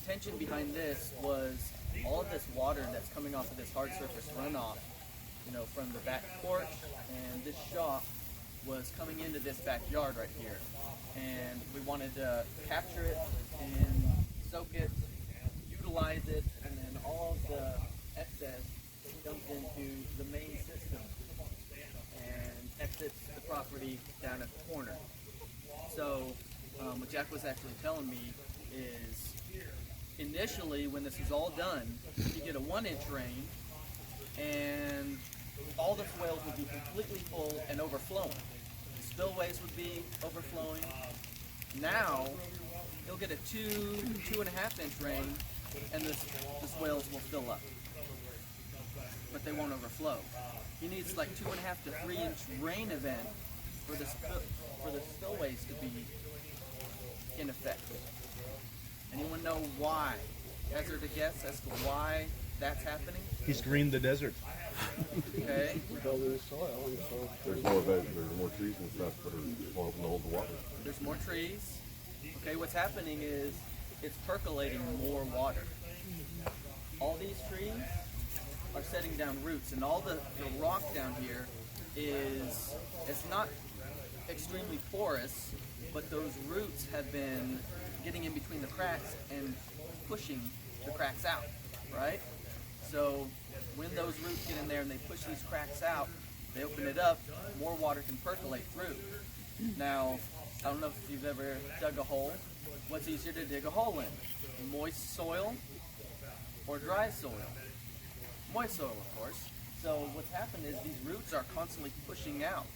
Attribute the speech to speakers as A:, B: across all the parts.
A: intention behind this was all of this water that's coming off of this hard surface runoff, you know, from the back porch and this shop was coming into this backyard right here. And we wanted to capture it and soak it, utilize it, and then all of the excess dumps into the main system and exits the property down at the corner. So what Jack was actually telling me is initially when this is all done, you get a 1-inch rain and all the swales would be completely full and overflowing. The spillways would be overflowing. Now you'll get a 2.5-inch rain and the swales will fill up, but they won't overflow. He needs like 2.5 to 3-inch rain event for the spillways to be in effect. Anyone know why? Hazard a guess as to why that's happening?
B: He's greened the desert.
A: Okay.
C: Building the soil, and so
D: There's more trees and stuff that are holding all the water.
A: There's more trees. Okay, what's happening is it's percolating more water. All these trees are setting down roots, and all the rock down here it's not extremely porous, but those roots have been getting in between the cracks and pushing the cracks out, right? So when those roots get in there and they push these cracks out, they open it up, more water can percolate through. Now, I don't know if you've ever dug a hole. What's easier to dig a hole in? Moist soil or dry soil? Moist soil, of course. So what's happened is these roots are constantly pushing out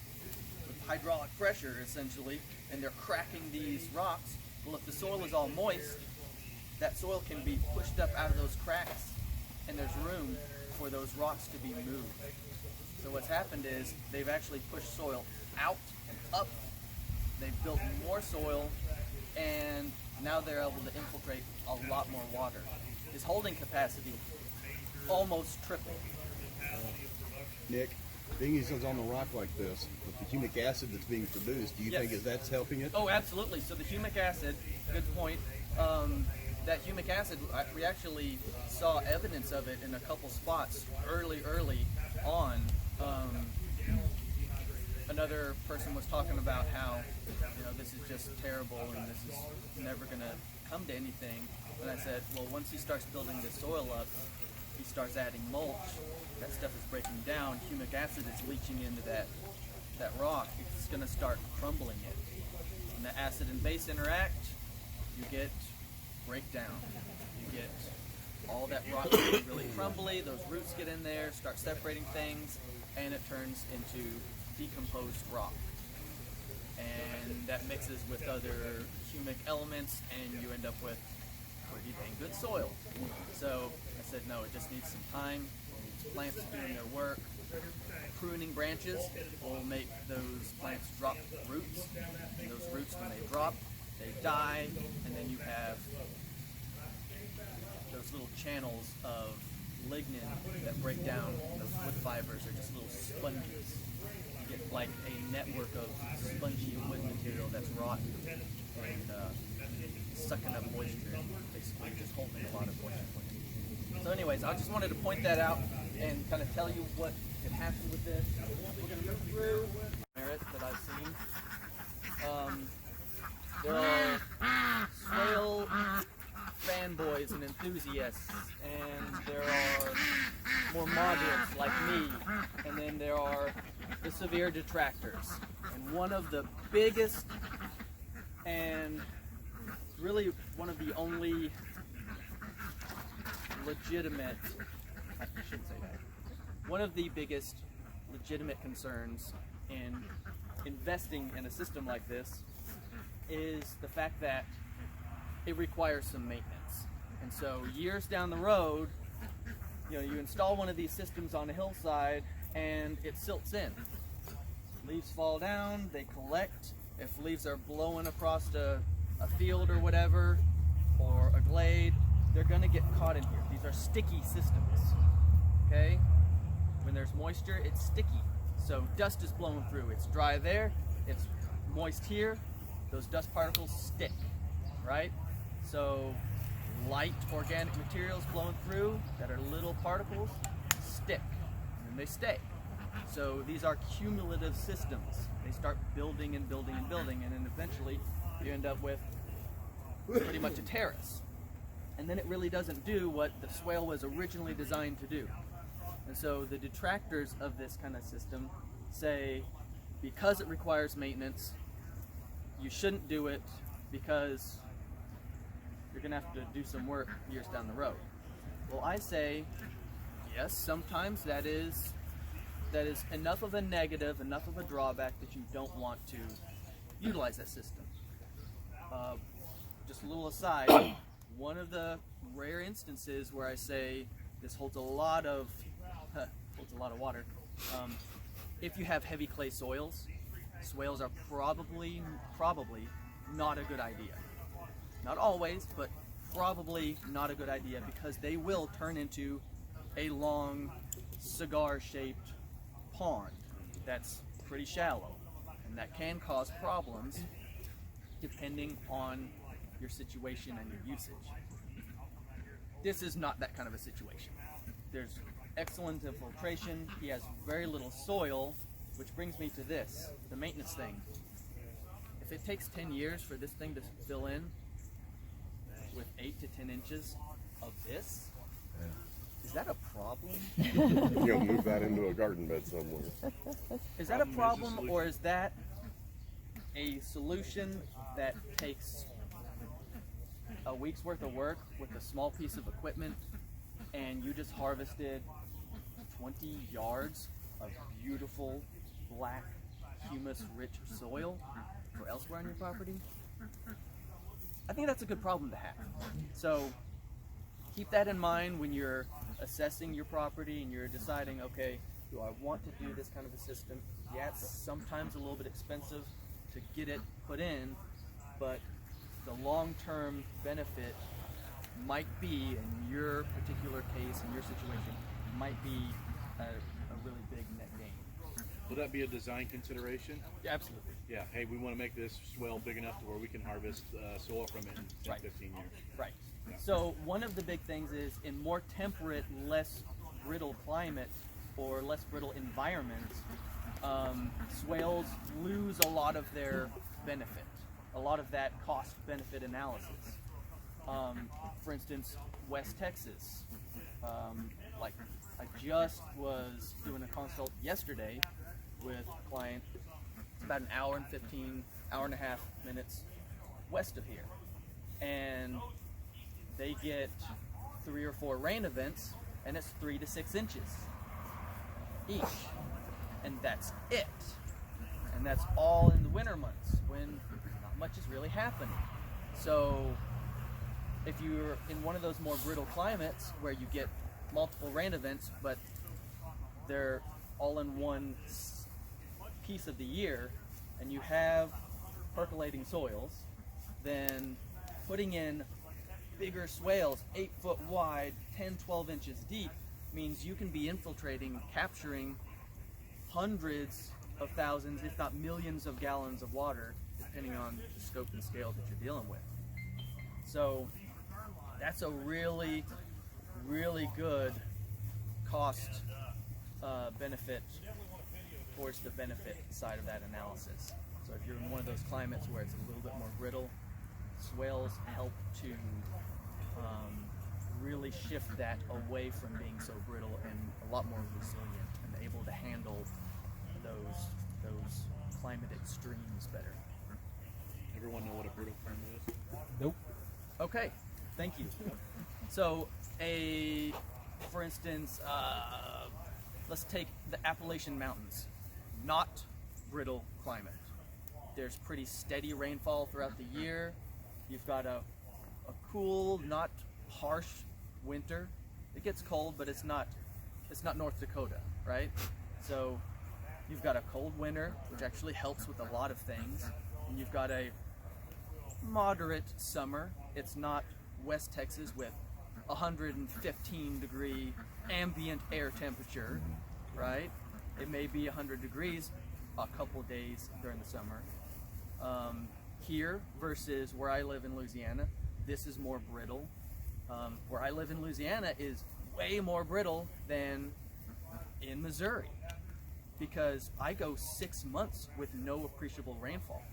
A: with hydraulic pressure, essentially, and they're cracking these rocks. Well, if the soil is all moist, that soil can be pushed up out of those cracks, and there's room for those rocks to be moved. So what's happened is they've actually pushed soil out and up. They've built more soil, and now they're able to infiltrate a lot more water. His holding capacity almost tripled.
C: Nick, being he's on the rock like this, with the humic acid that's being produced, do you
A: Yes.
C: think that's helping it?
A: Oh, absolutely. So the humic acid, good point. That humic acid, we actually saw evidence of it in a couple spots early on. Another person was talking about how, you know, this is just terrible and this is never going to come to anything. And I said, well, once he starts building this soil up, he starts adding mulch, that stuff is breaking down, humic acid is leaching into that rock, it's going to start crumbling it. When the acid and base interact, you get breakdown. You get all that rock getting really crumbly, those roots get in there, start separating things, and it turns into decomposed rock. And that mixes with other humic elements, and you end up with pretty dang good soil. So I said, no, it just needs some time. It needs plants doing their work. Pruning branches will make those plants drop roots. And those roots, when they drop, they die, and then you have those little channels of lignin that break down those wood fibers. They're just little sponges. You get like a network of spongy wood material that's rotten and sucking up moisture, basically just holding a lot of moisture for you. So anyways, I just wanted to point that out and kind of tell you what can happen with this. We're going to go through merits that I've seen. There are swale fanboys and enthusiasts, and there are more moderates like me, and then there are the severe detractors. And one of the biggest and really one of the only legitimate, I shouldn't say that, one of the biggest legitimate concerns in investing in a system like this is the fact that it requires some maintenance. And so years down the road, you know, you install one of these systems on a hillside and it silts in. Leaves fall down, they collect. If leaves are blowing across a field or whatever, or a glade, they're gonna get caught in here. These are sticky systems, okay? When there's moisture, it's sticky. So dust is blowing through. It's dry there, it's moist here, those dust particles stick, right? So light organic materials flowing through that are little particles stick, and they stay. So these are cumulative systems. They start building and building and building, and then eventually you end up with pretty much a terrace. And then it really doesn't do what the swale was originally designed to do. And so the detractors of this kind of system say, because it requires maintenance, you shouldn't do it because you're going to have to do some work years down the road. Well, I say, yes, sometimes that is enough of a negative, enough of a drawback that you don't want to utilize that system. Just a little aside, one of the rare instances where I say this holds a lot of water. If you have heavy clay soils, swales are probably not a good idea. Not always, but probably not a good idea, because they will turn into a long cigar-shaped pond that's pretty shallow, and that can cause problems depending on your situation and your usage. This is not that kind of a situation. There's excellent infiltration. He has very little soil, which brings me to this, the maintenance thing. If it takes 10 years for this thing to fill in with 8 to 10 inches of this, is that a problem?
D: You'll move that into a garden bed somewhere.
A: Is that a problem, or is that a solution that takes a week's worth of work with a small piece of equipment, and you just harvested 20 yards of beautiful black humus-rich soil or elsewhere on your property? I think that's a good problem to have. So keep that in mind when you're assessing your property and you're deciding, okay, do I want to do this kind of a system? Yeah, it's sometimes a little bit expensive to get it put in, but the long-term benefit might be, in your particular case, in your situation, might be a really big net gain.
B: Will that be a design consideration?
A: Yeah, absolutely.
B: Yeah, hey, we want to make this swale big enough to where we can harvest soil from it in 10,
A: Right.
B: 15 years.
A: Right.
B: Yeah.
A: So one of the big things is, in more temperate, less brittle climate or less brittle environments, swales lose a lot of their benefit, a lot of that cost-benefit analysis. For instance, West Texas, like I just was doing a consult yesterday with a client. It's about an hour and a half minutes west of here, and they get 3 or 4 rain events, and it's 3 to 6 inches each, and that's it. And that's all in the winter months when not much is really happening. So if you're in one of those more brittle climates where you get multiple rain events, but they're all in one piece of the year, and you have percolating soils, then putting in bigger swales, 8 foot wide, 10, 12 inches deep, means you can be infiltrating, capturing hundreds of thousands, if not millions of gallons of water, depending on the scope and scale that you're dealing with. So that's a really, really good cost benefit towards the benefit side of that analysis. So if you're in one of those climates where it's a little bit more brittle, swales help to really shift that away from being so brittle and a lot more resilient and able to handle those climate extremes better.
B: Everyone know what a brittle climate is?
E: Nope.
A: Okay, thank you. So for instance, let's take the Appalachian Mountains. Not brittle climate. There's pretty steady rainfall throughout the year. You've got a cool, not harsh winter. It gets cold, but it's not North Dakota, right? So you've got a cold winter, which actually helps with a lot of things. And you've got a moderate summer. It's not West Texas with 115 degree ambient air temperature, right? It may be 100 degrees a couple days during the summer. Here versus where I live in Louisiana, this is more brittle. where I live in Louisiana is way more brittle than in Missouri, because I go 6 months with no appreciable rainfall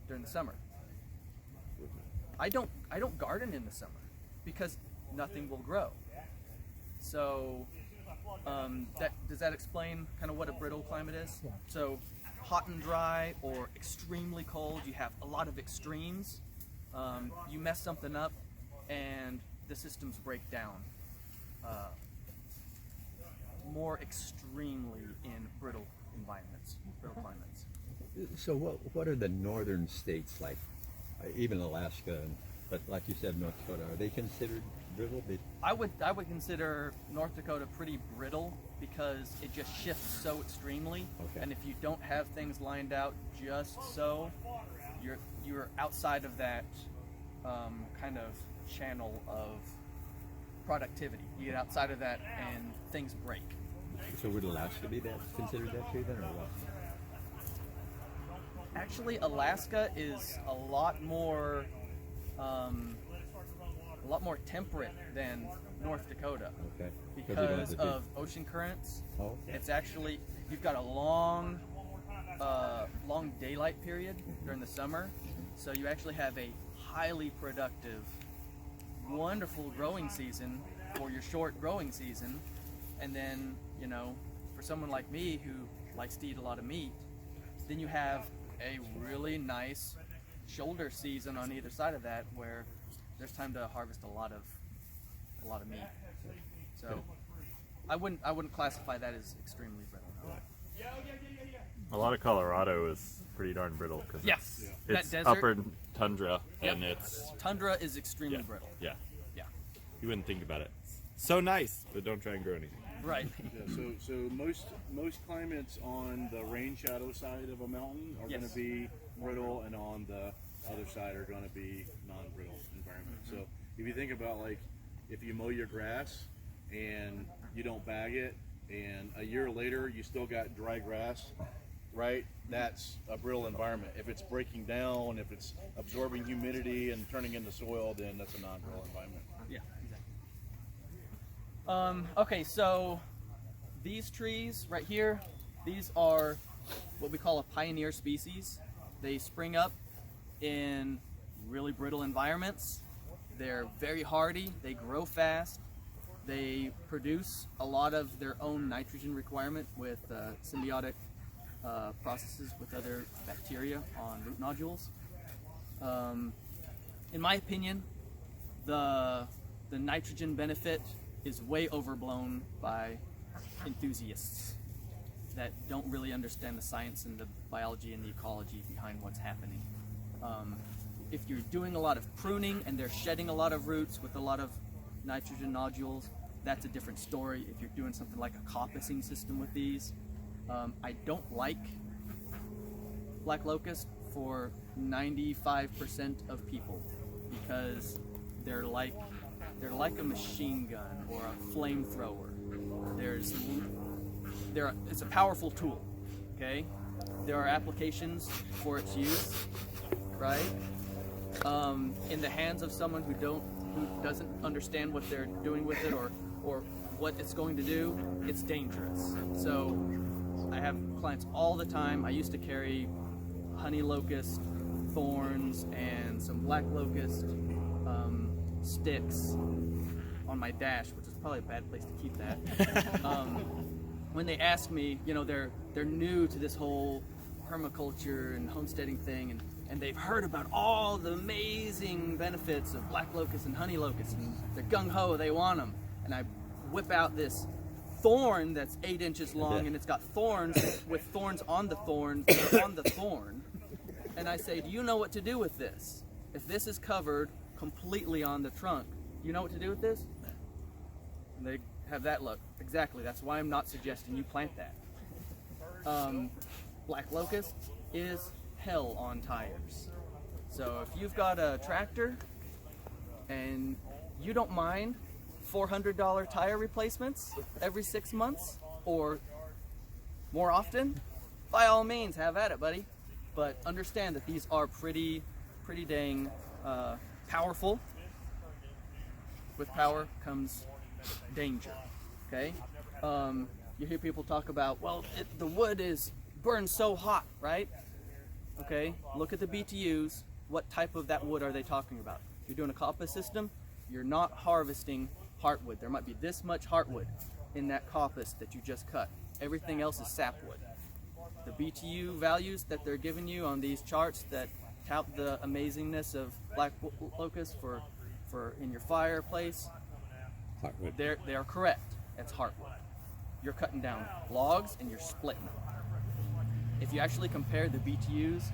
A: during the summer. I don't garden in the summer because nothing will grow. So does that explain kind of what a brittle climate is?
E: Yeah.
A: So hot and dry or extremely cold, you have a lot of extremes. You mess something up and the systems break down more extremely in brittle environments, brittle climates.
E: So what are the northern states like? Even Alaska, but like you said, North Dakota, are they considered brittle?
A: I would consider North Dakota pretty brittle because it just shifts so extremely.
E: Okay.
A: And if you don't have things lined out just so, you're outside of that kind of channel of productivity. You get outside of that and things break.
E: So would Alaska be considered that too then, or what?
A: Actually, Alaska is a lot more temperate than North Dakota.
E: Okay.
A: Because of ocean currents.
E: Oh.
A: It's actually, you've got a long daylight period during the summer, so you actually have a highly productive, wonderful growing season for your short growing season. And then, you know, for someone like me who likes to eat a lot of meat, then you have a really nice shoulder season on either side of that where there's time to harvest a lot of meat. So I wouldn't classify that as extremely brittle. No.
F: A lot of Colorado is pretty darn brittle because
A: Yes,
F: it's
A: that desert.
F: upper tundra
A: Yep.
F: and it's
A: Tundra is extremely
F: yeah,
A: brittle.
F: yeah.
A: Yeah.
F: You wouldn't think about it. So nice, but don't try and grow anything.
A: Right.
B: Yeah, so most climates on the rain shadow side of a mountain are going
A: Yes.
B: to be brittle, and on the other side are going to be non-brittle environment. So if you think about, like, if you mow your grass and you don't bag it, and a year later you still got dry grass, right? That's a brittle environment. If it's breaking down, if it's absorbing humidity and turning into soil, then that's a non-brittle environment.
A: Yeah, exactly. Okay, so these trees right here, these are what we call a pioneer species. They spring up in really brittle environments. They're very hardy, they grow fast, they produce a lot of their own nitrogen requirement with symbiotic processes with other bacteria on root nodules. In my opinion, the nitrogen benefit is way overblown by enthusiasts that don't really understand the science and the biology and the ecology behind what's happening. If you're doing a lot of pruning and they're shedding a lot of roots with a lot of nitrogen nodules, that's a different story. If you're doing something like a coppicing system with these, I don't like black locust for 95% of people because they're like a machine gun or a flamethrower. It's a powerful tool, okay? There are applications for its use, right? In the hands of someone who doesn't understand what they're doing with it or what it's going to do, it's dangerous. So I have clients all the time. I used to carry honey locust thorns and some black locust sticks on my dash, which is probably a bad place to keep that. When they ask me, you know, they're new to this whole permaculture and homesteading thing, and they've heard about all the amazing benefits of black locust and honey locust, and they're gung-ho, they want them. And I whip out this thorn that's 8 inches long, and it's got thorns with thorns on the thorn, on the thorn. And I say, do you know what to do with this? If this is covered completely on the trunk, you know what to do with this? And they have that look. Exactly, that's why I'm not suggesting you plant that. Black locust is hell on tires. So if you've got a tractor and you don't mind $400 tire replacements every 6 months or more often, by all means, have at it, buddy. But understand that these are pretty dang powerful with power comes danger. Okay, you hear people talk about, well, the wood is burned so hot, right? Okay, look at the BTUs. What type of that wood are they talking about? You're doing a coppice system, you're not harvesting heartwood. There might be this much heartwood in that coppice that you just cut. Everything else is sapwood. The BTU values that they're giving you on these charts that tout the amazingness of black locust for in your fireplace,
E: Heartwood.
A: they are correct. It's heartwood. You're cutting down logs and you're splitting them. If you actually compare the BTUs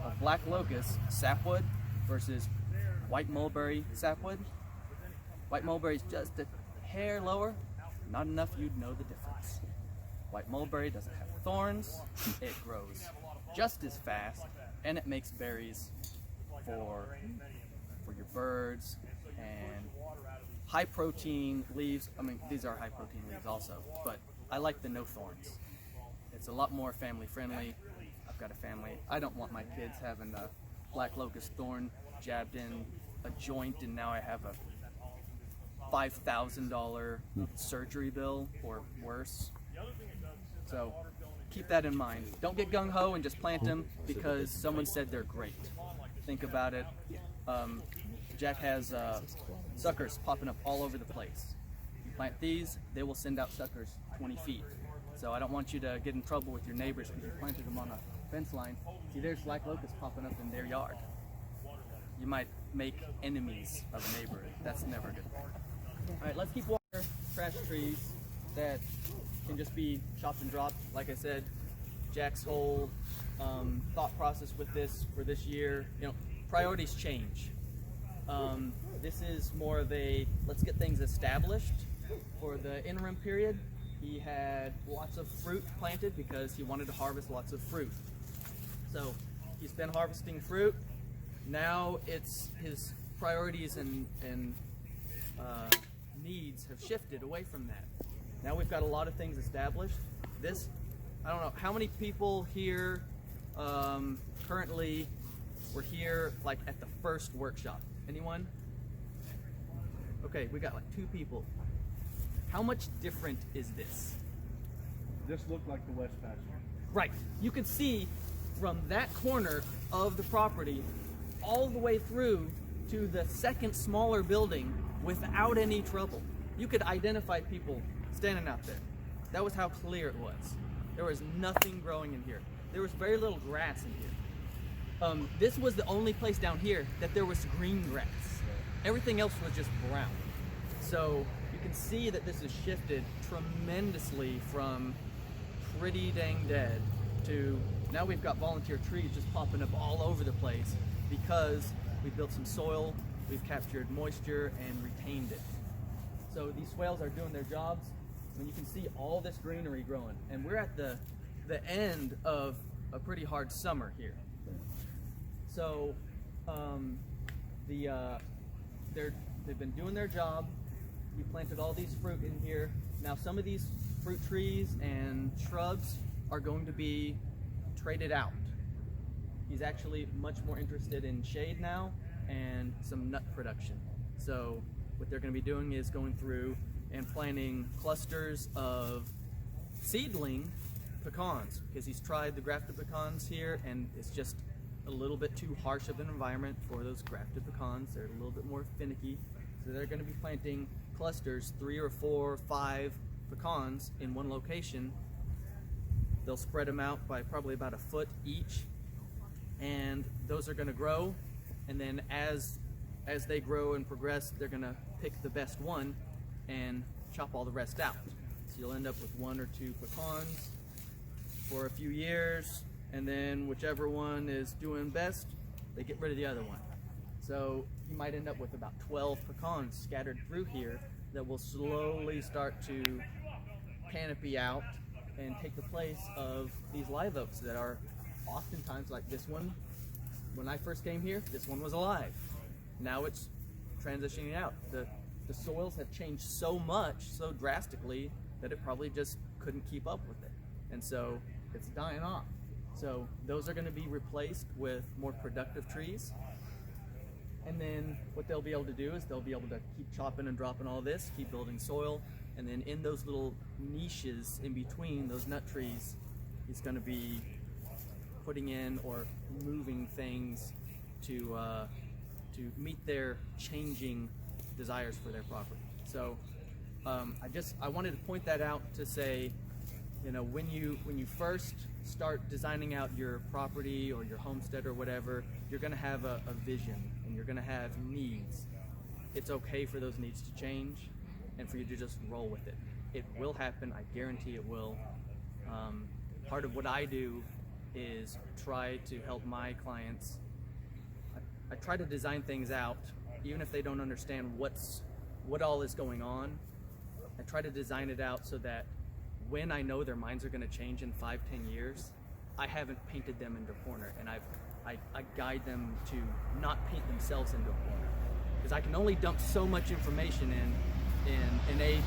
A: of black locust sapwood versus white mulberry sapwood, white mulberry is just a hair lower, not enough you'd know the difference. White mulberry doesn't have thorns, it grows just as fast, and it makes berries for your birds, and high protein leaves. I mean, these are high protein leaves also, but I like the no thorns. It's a lot more family friendly. I've got a family. I don't want my kids having a black locust thorn jabbed in a joint, and now I have a $5,000 surgery bill or worse. So keep that in mind. Don't get gung-ho and just plant them because someone said they're great. Think about it. Jack has suckers popping up all over the place. You plant these, they will send out suckers 20 feet. So I don't want you to get in trouble with your neighbors because you planted them on a fence line. See, there's black locusts popping up in their yard. You might make enemies of a neighbor. That's never a good thing. All right, let's keep water, trash trees that can just be chopped and dropped. Like I said, Jack's whole thought process with this for this year, priorities change. This is more of a, let's get things established for the interim period. He had lots of fruit planted because he wanted to harvest lots of fruit. So he's been harvesting fruit. Now it's his priorities and needs have shifted away from that. Now we've got a lot of things established. This, I don't know, how many people here currently were here like at the first workshop? Anyone? Okay, we got like 2 people. How much different is this?
B: This looked like the west pasture.
A: Right. You could see from that corner of the property all the way through to the second smaller building without any trouble. You could identify people standing out there. That was how clear it was. There was nothing growing in here. There was very little grass in here. This was the only place down here that there was green grass. Everything else was just brown. So you can see that this has shifted tremendously from pretty dang dead to now we've got volunteer trees just popping up all over the place because we built some soil, we've captured moisture and retained it. So these swales are doing their jobs. And you can see all this greenery growing, and we're at the end of a pretty hard summer here. So they've been doing their job. We planted all these fruit in here. Now some of these fruit trees and shrubs are going to be traded out. He's actually much more interested in shade now and some nut production. So what they're going to be doing is going through and planting clusters of seedling pecans because he's tried the grafted pecans here and it's just a little bit too harsh of an environment for those grafted pecans. They're a little bit more finicky. So they're going to be planting clusters, 3 or 4 or 5 pecans in one location. They'll spread them out by probably about a foot each, and those are going to grow, and then as they grow and progress, they're going to pick the best one and chop all the rest out. So you'll end up with 1 or 2 pecans for a few years, and then whichever one is doing best, they get rid of the other one. So you might end up with about 12 pecans scattered through here that will slowly start to canopy out and take the place of these live oaks that are oftentimes like this one. When I first came here, this one was alive. Now it's transitioning out. The soils have changed so much, so drastically, that it probably just couldn't keep up with it. And so it's dying off. So those are going to be replaced with more productive trees. And then what they'll be able to do is they'll be able to keep chopping and dropping all this, keep building soil, and then in those little niches in between those nut trees, he's going to be putting in or moving things to meet their changing desires for their property. So I wanted to point that out to say, you know, when you first start designing out your property or your homestead or whatever, you're going to have a vision and you're going to have needs. It's okay for those needs to change and for you to just roll with it. It will happen. I guarantee it will. Part of what I do is try to help my clients. I try to design things out, even if they don't understand what all is going on. I try to design it out so that when I know their minds are going to change in 5-10 years, I haven't painted them into a corner, and I guide them to not paint themselves into a corner. Because I can only dump so much information in an 8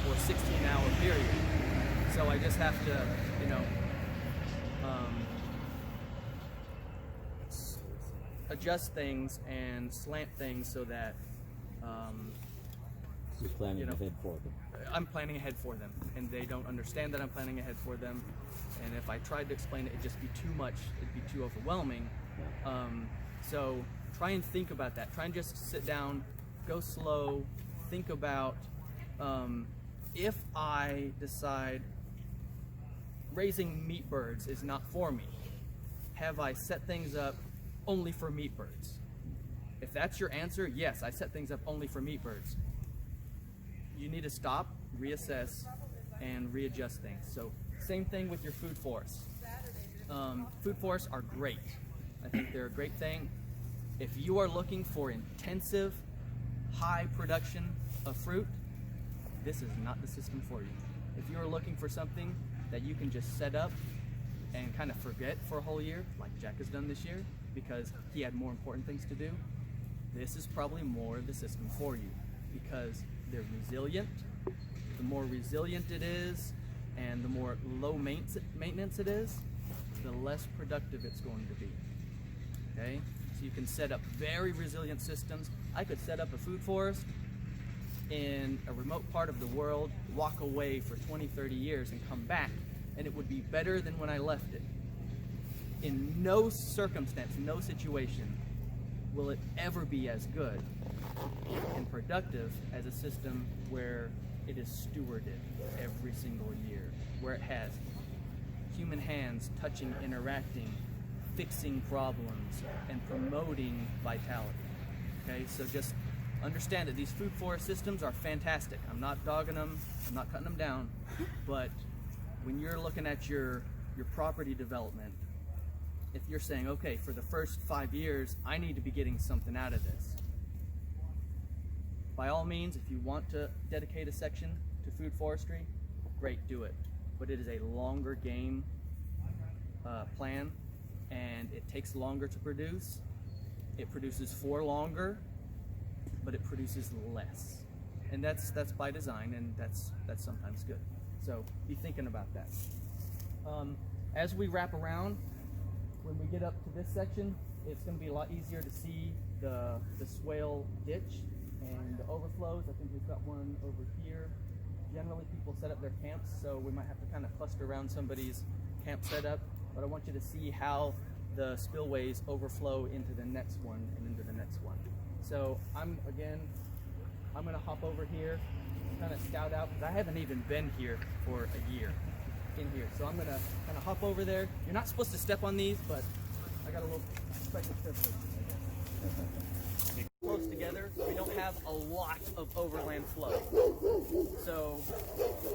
A: or 16-hour period. So I just have to, you know, adjust things and slant things so that
E: You're planning ahead for them.
A: I'm planning ahead for them, and they don't understand that I'm planning ahead for them. And if I tried to explain it, it'd just be too much. It'd be too overwhelming. So try and think about that. Try and just sit down, go slow, think about if I decide raising meat birds is not for me, have I set things up only for meat birds? If that's your answer, yes, I set things up only for meat birds. You need to stop, reassess, and readjust things. So same thing with your food forests. Food forests are great. I think they're a great thing. If you are looking for intensive, high production of fruit, this is not the system for you. If you are looking for something that you can just set up and kind of forget for a whole year, like Jack has done this year, because he had more important things to do, this is probably more of the system for you, because they're resilient. The more resilient it is, and the more low maintenance it is, the less productive it's going to be. Okay? So you can set up very resilient systems. I could set up a food forest in a remote part of the world, walk away for 20, 30 years and come back, and it would be better than when I left it. In no circumstance, no situation will it ever be as good and productive as a system where it is stewarded every single year, where it has human hands touching, interacting, fixing problems, and promoting vitality. Okay, so just understand that these food forest systems are fantastic. I'm not dogging them, I'm not cutting them down, but when you're looking at your property development, if you're saying, okay, for the first 5 years, I need to be getting something out of this, by all means, if you want to dedicate a section to food forestry, great, do it. But it is a longer game plan, and it takes longer to produce. It produces for longer, but it produces less. And that's by design, and that's sometimes good. So be thinking about that. As we wrap around, when we get up to this section, it's going to be a lot easier to see the swale ditch and the overflows. I think we've got one over here. Generally, people set up their camps, so we might have to kind of cluster around somebody's camp setup. But I want you to see how the spillways overflow into the next one and into the next one. So I'm going to hop over here and kind of scout out, because I haven't even been here for a year in here. So I'm going to kind of hop over there. You're not supposed to step on these, but I got a little special privilege, I guess. Close together, we don't have a lot of overland flow. So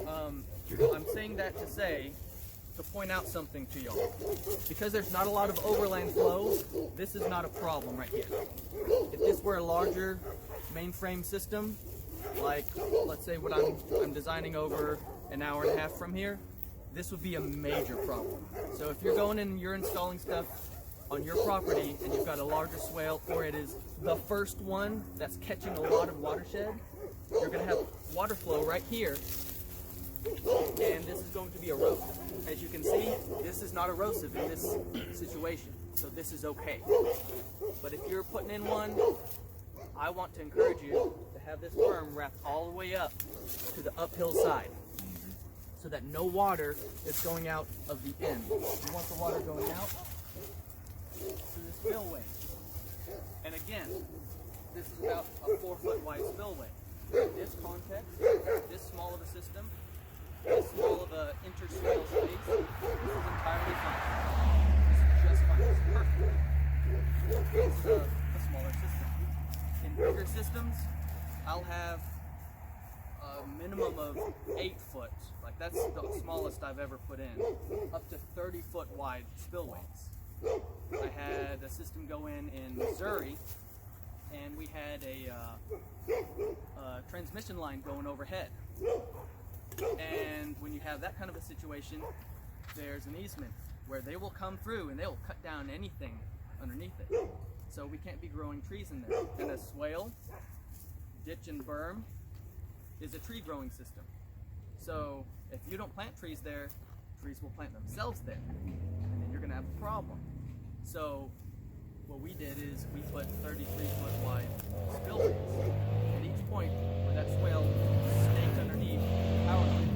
A: I'm saying that to point out something to y'all. Because there's not a lot of overland flow, this is not a problem right here. If this were a larger mainframe system, like let's say what I'm designing over an hour and a half from here, this would be a major problem. So if you're going in and you're installing stuff on your property and you've got a larger swale, or it is the first one that's catching a lot of watershed, you're going to have water flow right here, and this is going to be erosive. As you can see, this is not erosive in this situation, so this is okay. But if you're putting in one I want to encourage you to have this berm wrapped all the way up to the uphill side, so that no water is going out of the end. You want the water going out through the spillway. And again, this is about a 4-foot wide spillway. This context, this small of a system, this small of a interswale space, this is entirely fine. This is just fine. It's perfect. It's a smaller system. In bigger systems, I'll have a minimum of 8 foot, like that's the smallest I've ever put in, up to 30-foot wide spillways. I had a system go in Missouri, and we had a transmission line going overhead. And when you have that kind of a situation, there's an easement where they will come through and they will cut down anything underneath it. So we can't be growing trees in there. And a swale, ditch, and berm is a tree growing system. So if you don't plant trees there, trees will plant themselves there, and then you're going to have a problem. So what we did is we put 33-foot wide spillways at each point where that swale staked underneath the power line.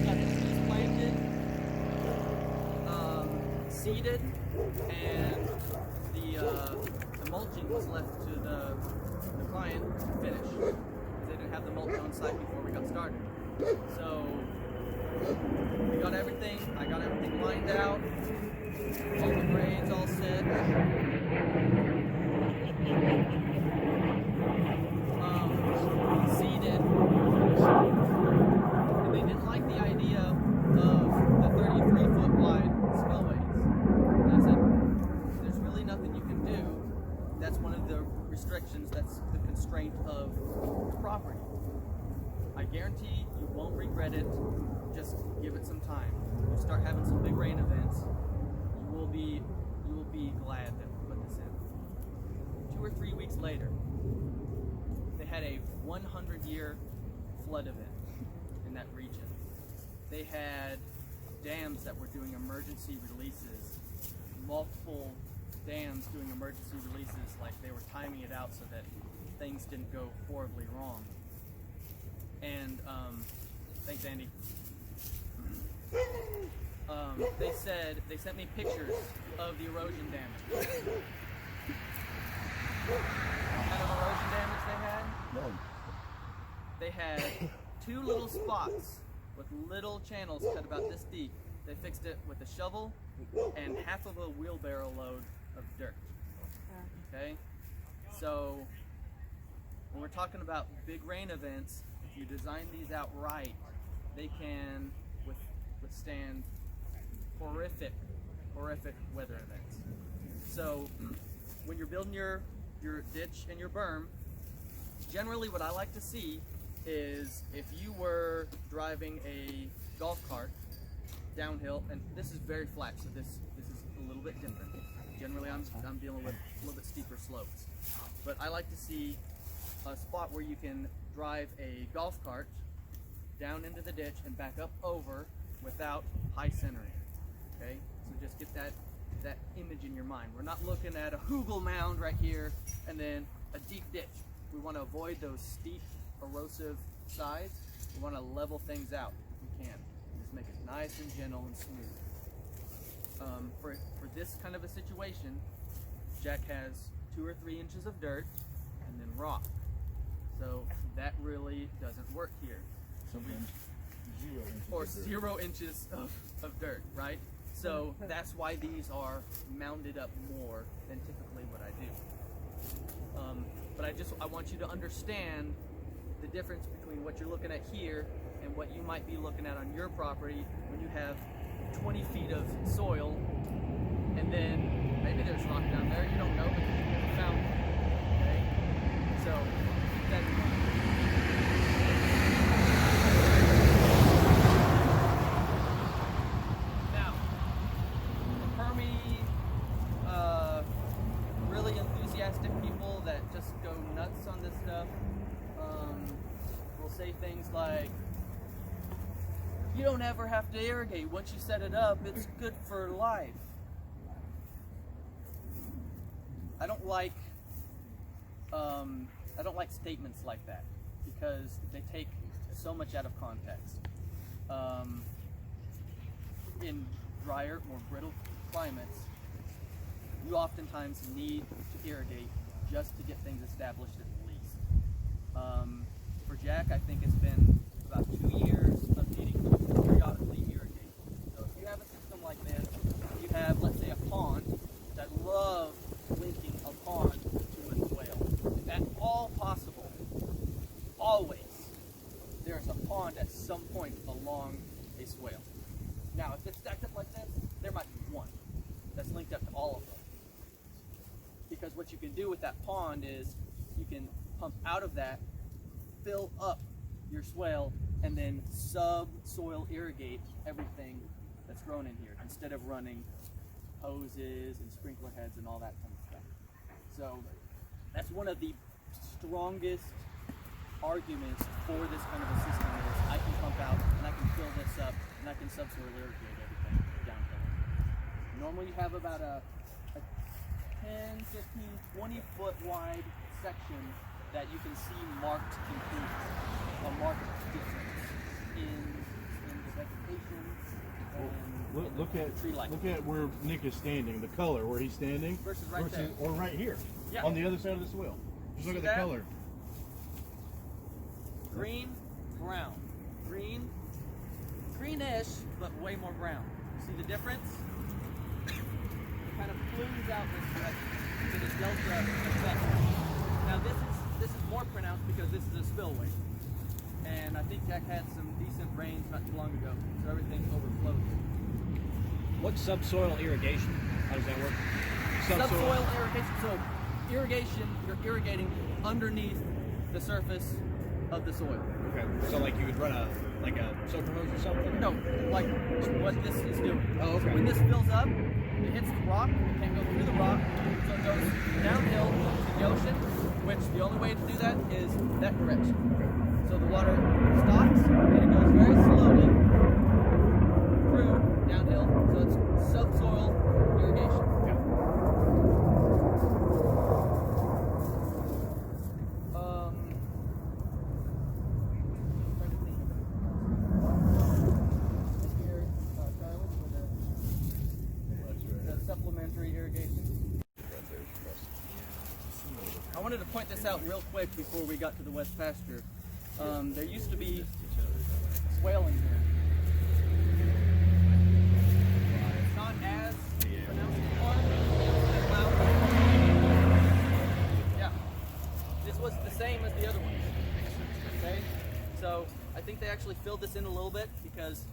A: Got the trees planted, seeded, and the mulching was left to the client to finish, because they didn't have the mulch on site before we got started. So we got everything. I got everything lined out. All the grades all set. Seeded. And they didn't like the idea of the 33-foot wide spillways. And I said, there's really nothing you can do. That's one of the restrictions. That's the constraint of the property. I guarantee you won't regret it. Just give it some time. You start having some big rain events, you will be glad that we put this in. 2 or 3 weeks later, they had a 100-year flood event in that region. They had dams that were doing emergency releases, multiple dams doing emergency releases, like they were timing it out so that things didn't go horribly wrong. And thanks, Andy. They sent me pictures of the erosion damage. What kind of erosion damage they had?
C: None.
A: They had 2 little spots with little channels cut about this deep. They fixed it with a shovel and half of a wheelbarrow load of dirt. Okay? So when we're talking about big rain events, if you design these out right, they can withstand horrific weather events. So when you're building your ditch and your berm, generally what I like to see is if you were driving a golf cart downhill, and this is very flat, so this is a little bit different. Generally I'm dealing with a little bit steeper slopes. But I like to see a spot where you can drive a golf cart down into the ditch and back up over without high centering. Okay, so just get that image in your mind. We're not looking at a hugel mound right here and then a deep ditch. We want to avoid those steep, erosive sides. We want to level things out if we can. Just make it nice and gentle and smooth. For this kind of a situation, Jack has 2 or 3 inches of dirt and then rock. So that really doesn't work here. So or 0 inches of dirt, right? So that's why these are mounded up more than typically what I do. But I want you to understand the difference between what you're looking at here and what you might be looking at on your property when you have 20 feet of soil, and then maybe there's rock down there, you don't know because you never found it. Okay? So keep that in mind. Now, the permy, really enthusiastic people that just go nuts on this stuff will say things like, You don't ever have to irrigate. Once you set it up, it's good for life. I don't like statements like that because they take so much out of context. In drier, more brittle climates, you oftentimes need to irrigate just to get things established at least. For Jack, I think it's been about 2 years of needing to periodically irrigate. So if you have a system like this, you have, let's say, a pond, that love linking a pond to a swale. If at all possible, always, there's a pond at some point along a swale. Now, if it's stacked up like this, there might be one that's linked up to all of them. Because what you can do with that pond is you can pump out of that, fill up your swale, and then subsoil irrigate everything that's grown in here instead of running hoses and sprinkler heads and all that kind of stuff. So that's one of the strongest arguments for this kind of a system is I can pump out and I can fill this up and I can subsoil irrigate everything downhill. Normally you have about a 10, 15, 20 foot wide section that you can see marked conclusions, a marked difference in the vegetation and
B: Look at
A: tree life.
B: look at where Nick is standing, the color where he's standing
A: Versus right there.
B: or right here,
A: Yeah.
B: on the other side of the swale. Just look
A: See
B: at
A: that?
B: the color.
A: Green, brown. Green, greenish, but way more brown. See the difference? It kind of plumes out this direction to the delta effect. Now this is more pronounced because this is a spillway. And I think Jack had some decent rains not too long ago, so everything overflowed.
G: What's subsoil irrigation? How does that work?
A: Subsoil irrigation. So irrigation, you're irrigating underneath the surface of the soil.
G: Okay. So like you could run a soaker hose or something?
A: No, like what this is doing.
G: Oh, okay.
A: So when this fills up, it hits the rock, it can't go through the rock, so it goes downhill to the ocean, which the only way to do that is that direction. So the water stops, and it goes very slowly through downhill, so it's subsoil irrigation. Trying to think. Here, Tyler, for the supplementary irrigation. I wanted to point this out real quick before we got to the west pasture. There used to be swale in here. It's not as pronounced anymore. Yeah. This was the same as the other ones. Okay? So I think they actually filled this in a little bit because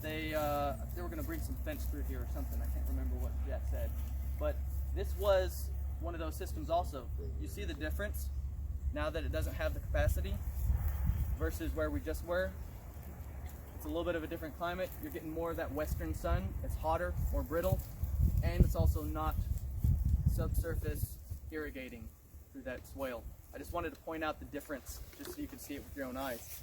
A: they were going to bring some fence through here or something. I can't remember what Jack said. But this was one of those systems also. You see the difference now that it doesn't have the capacity versus where we just were. It's a little bit of a different climate. You're getting more of that western sun. It's hotter, more brittle, and it's also not subsurface irrigating through that swale. I just wanted to point out the difference just so you can see it with your own eyes.